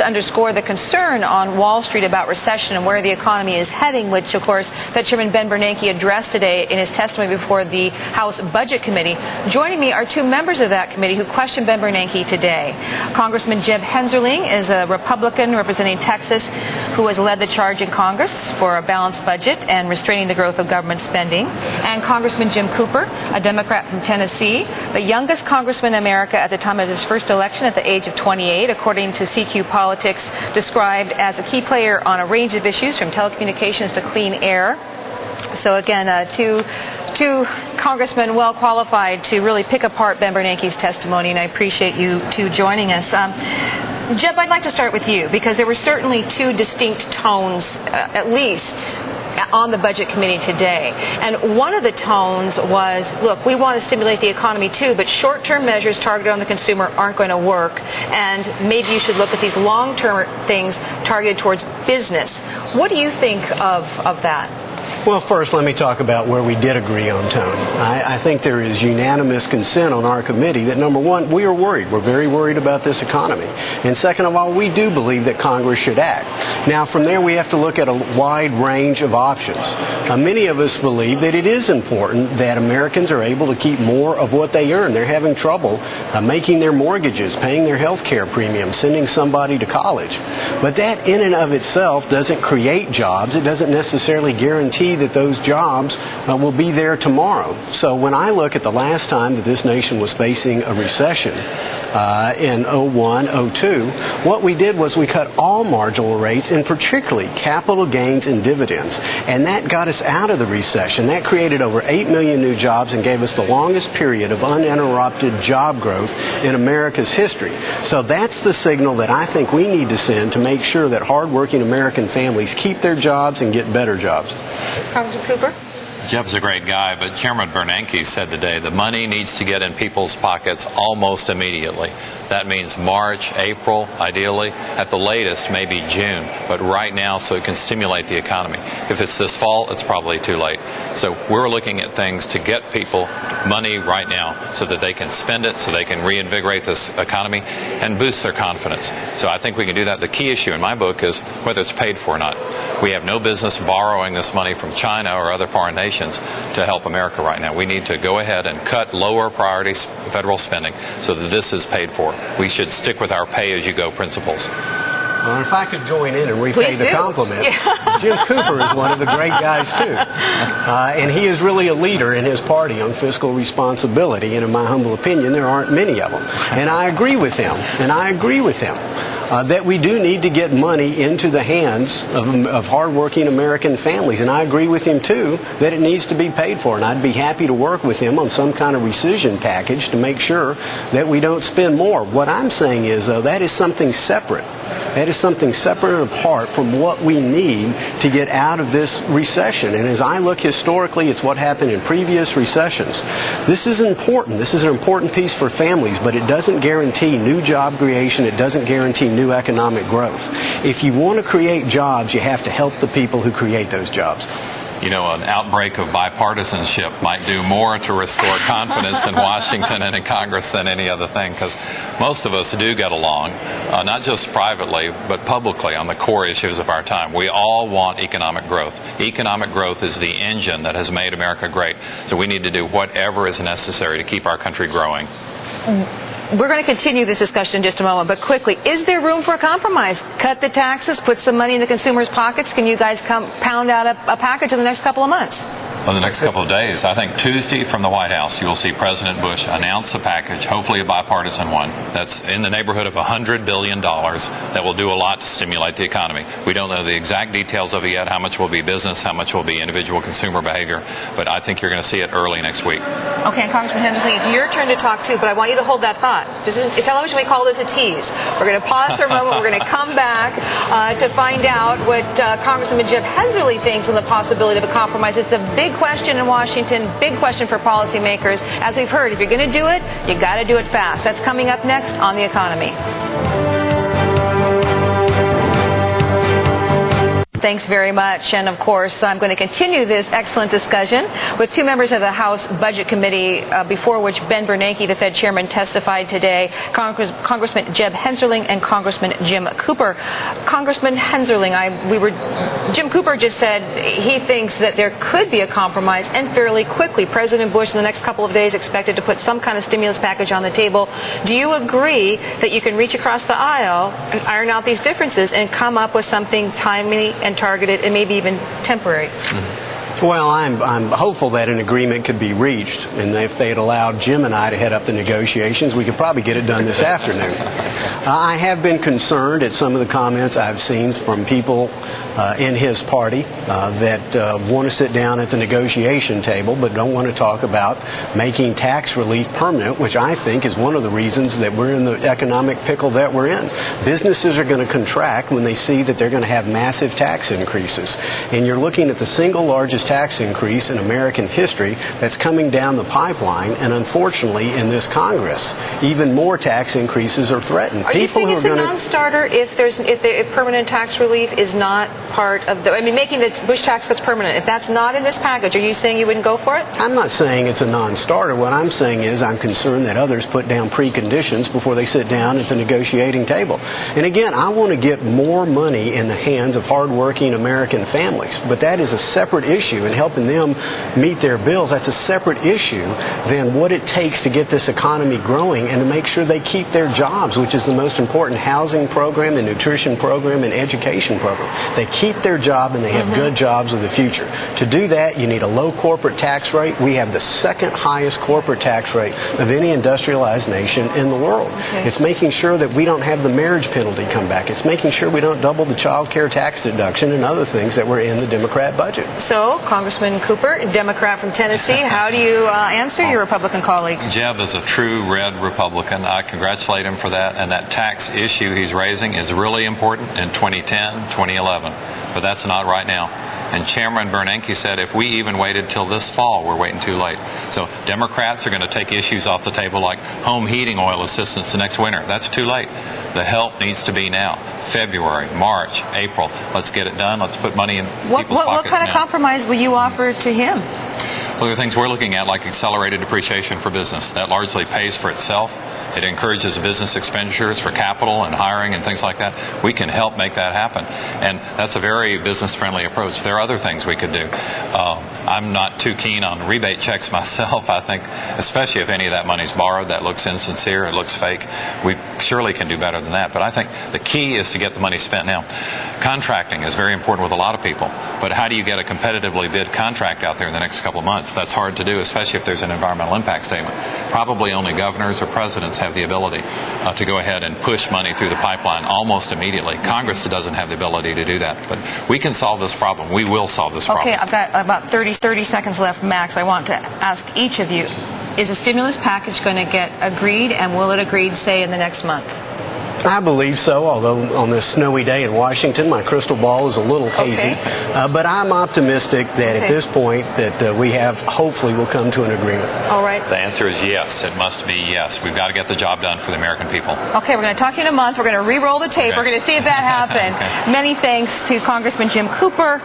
to underscore the concern on Wall Street about recession and where the economy is heading, which, of course, Fed Chairman Ben Bernanke addressed today in his testimony before the House Budget Committee. Joining me are two members of that committee who questioned Ben Bernanke today. Congressman Jeb Hensarling is a Republican representing Texas who has led the charge in Congress for a balanced budget and restraining the growth of government spending. And Congressman Jim Cooper, a Democrat from Tennessee, the youngest congressman in America at the time of his first election at the age of 28, according to CQ Politics, described as a key player on a range of issues from telecommunications to clean air. So again, two congressmen well qualified to really pick apart Ben Bernanke's testimony, and I appreciate you two joining us. Jeb, I'd like to start with you because there were certainly two distinct tones, at least, on the Budget Committee today. And one of the tones was, look, we want to stimulate the economy too, but short-term measures targeted on the consumer aren't going to work, and maybe you should look at these long-term things targeted towards business. What do you think of that? Well, first, let me talk about where we did agree on tone. I think there is unanimous consent on our committee that, number one, we are worried. We're very worried about this economy. And second of all, we do believe that Congress should act. Now, from there, we have to look at a wide range of options. Many of us believe that it is important that Americans are able to keep more of what they earn. They're having trouble making their mortgages, paying their health care premiums, sending somebody to college. But that in and of itself doesn't create jobs. It doesn't necessarily guarantee that those jobs will be there tomorrow. So when I look at the last time that this nation was facing a recession in 01, 02, what we did was we cut all marginal rates, and particularly capital gains and dividends. And that got us out of the recession. That created over 8 million new jobs and gave us the longest period of uninterrupted job growth in America's history. So that's the signal that I think we need to send to make sure that hardworking American families keep their jobs and get better jobs. Congressman Cooper? Jeb's a great guy, but Chairman Bernanke said today the money needs to get in people's pockets almost immediately. That means March, April, ideally, at the latest, maybe June, but right now so it can stimulate the economy. If it's this fall, it's probably too late. So we're looking at things to get people money right now so that they can spend it, so they can reinvigorate this economy and boost their confidence. So I think we can do that. The key issue in my book is whether it's paid for or not. We have no business borrowing this money from China or other foreign nations to help America right now. We need to go ahead and cut lower priorities federal spending so that this is paid for. We should stick with our pay-as-you-go principles. Well, if I could join in and repay the compliment, Jim Cooper is one of the great guys, too. And he is really a leader in his party on fiscal responsibility, and in my humble opinion, there aren't many of them. And I agree with him, that we do need to get money into the hands of hardworking American families. And I agree with him, too, that it needs to be paid for. And I'd be happy to work with him on some kind of rescission package to make sure that we don't spend more. What I'm saying is, though, that is something separate. That is something separate and apart from what we need to get out of this recession. And as I look historically, it's what happened in previous recessions. This is important. This is an important piece for families, but it doesn't guarantee new job creation. It doesn't guarantee new economic growth. If you want to create jobs, you have to help the people who create those jobs. You know, an outbreak of bipartisanship might do more to restore confidence in Washington and in Congress than any other thing, because most of us do get along, not just privately, but publicly on the core issues of our time. We all want economic growth. Economic growth is the engine that has made America great, so we need to do whatever is necessary to keep our country growing. We're going to continue this discussion in just a moment, but quickly, is there room for a compromise? Cut the taxes, put some money in the consumers' pockets. Can you guys pound out a package in the next couple of months? In the next couple of days, I think Tuesday from the White House, you will see President Bush announce a package, hopefully a bipartisan one, that's in the neighborhood of $100 billion that will do a lot to stimulate the economy. We don't know the exact details of it yet, how much will be business, how much will be individual consumer behavior, but I think you're going to see it early next week. Okay, Congressman Hensarling, it's your turn to talk too, but I want you to hold that thought. This is television, we call this a tease. We're going to pause for a moment, we're going to come back to find out what Congressman Jeb Hensarling thinks on the possibility of a compromise. It's the big question in Washington, big question for policymakers. As we've heard, if you're going to do it, you got to do it fast. That's coming up next on The Economy. Thanks very much. And of course, I'm going to continue this excellent discussion with two members of the House Budget Committee, before which Ben Bernanke, the Fed chairman, testified today, Congressman Jeb Hensarling and Congressman Jim Cooper. Congressman Hensarling, Jim Cooper just said he thinks that there could be a compromise, and fairly quickly. President Bush in the next couple of days expected to put some kind of stimulus package on the table. Do you agree that you can reach across the aisle and iron out these differences and come up with something timely and targeted and maybe even temporary? Well, I'm hopeful that an agreement could be reached, and if they had allowed Jim and I to head up the negotiations, we could probably get it done this afternoon. I have been concerned at some of the comments I've seen from people in his party that want to sit down at the negotiation table but don't want to talk about making tax relief permanent, which I think is one of the reasons that we're in the economic pickle that we're in. Businesses are going to contract when they see that they're going to have massive tax increases. And you're looking at the single largest tax increase in American history that's coming down the pipeline, and unfortunately in this Congress, even more tax increases are threatened. Are you saying it's a non-starter if permanent tax relief is not part of making the Bush tax cuts permanent? If that's not in this package, are you saying you wouldn't go for it? I'm not saying it's a non-starter. What I'm saying is I'm concerned that others put down preconditions before they sit down at the negotiating table. And again, I want to get more money in the hands of hardworking American families, but that is a separate issue, and helping them meet their bills, that's a separate issue than what it takes to get this economy growing and to make sure they keep their jobs, which is the most important housing program, the nutrition program, and education program. They keep their job and they have good jobs of the future. To do that, you need a low corporate tax rate. We have the second highest corporate tax rate of any industrialized nation in the world. Okay. It's making sure that we don't have the marriage penalty come back. It's making sure we don't double the child care tax deduction and other things that were in the Democrat budget. So, Congressman Cooper, Democrat from Tennessee, how do you answer your Republican colleague? Jeb is a true red Republican. I congratulate him for that, and that tax issue he's raising is really important in 2010, 2011, but that's not right now. And Chairman Bernanke said if we even waited till this fall, we're waiting too late. So Democrats are going to take issues off the table like home heating oil assistance the next winter. That's too late. The help needs to be now. February, March, April. Let's get it done. Let's put money in people's pockets What kind of compromise will you offer to him? Well, there are things we're looking at like accelerated depreciation for business. That largely pays for itself. It encourages business expenditures for capital and hiring and things like that. We can help make that happen. And that's a very business-friendly approach. There are other things we could do. I'm not too keen on rebate checks myself. I think, especially if any of that money's borrowed, that looks insincere, it looks fake. We surely can do better than that. But I think the key is to get the money spent now. Contracting is very important with a lot of people. But how do you get a competitively bid contract out there in the next couple of months? That's hard to do, especially if there's an environmental impact statement. Probably only governors or presidents have the ability to go ahead and push money through the pipeline almost immediately. Congress doesn't have the ability to do that. But we can solve this problem. We will solve this problem. Okay, I've got about 30 seconds left, max. I want to ask each of you, is a stimulus package going to get agreed, and will it agreed, say, in the next month? I believe so, although on this snowy day in Washington, my crystal ball is a little hazy. But I'm optimistic that at this point that we have, hopefully, will come to an agreement. All right. The answer is yes. It must be yes. We've got to get the job done for the American people. Okay, we're going to talk to you in a month. We're going to re-roll the tape. Okay. We're going to see if that happened. Okay. Many thanks to Congressman Jim Cooper.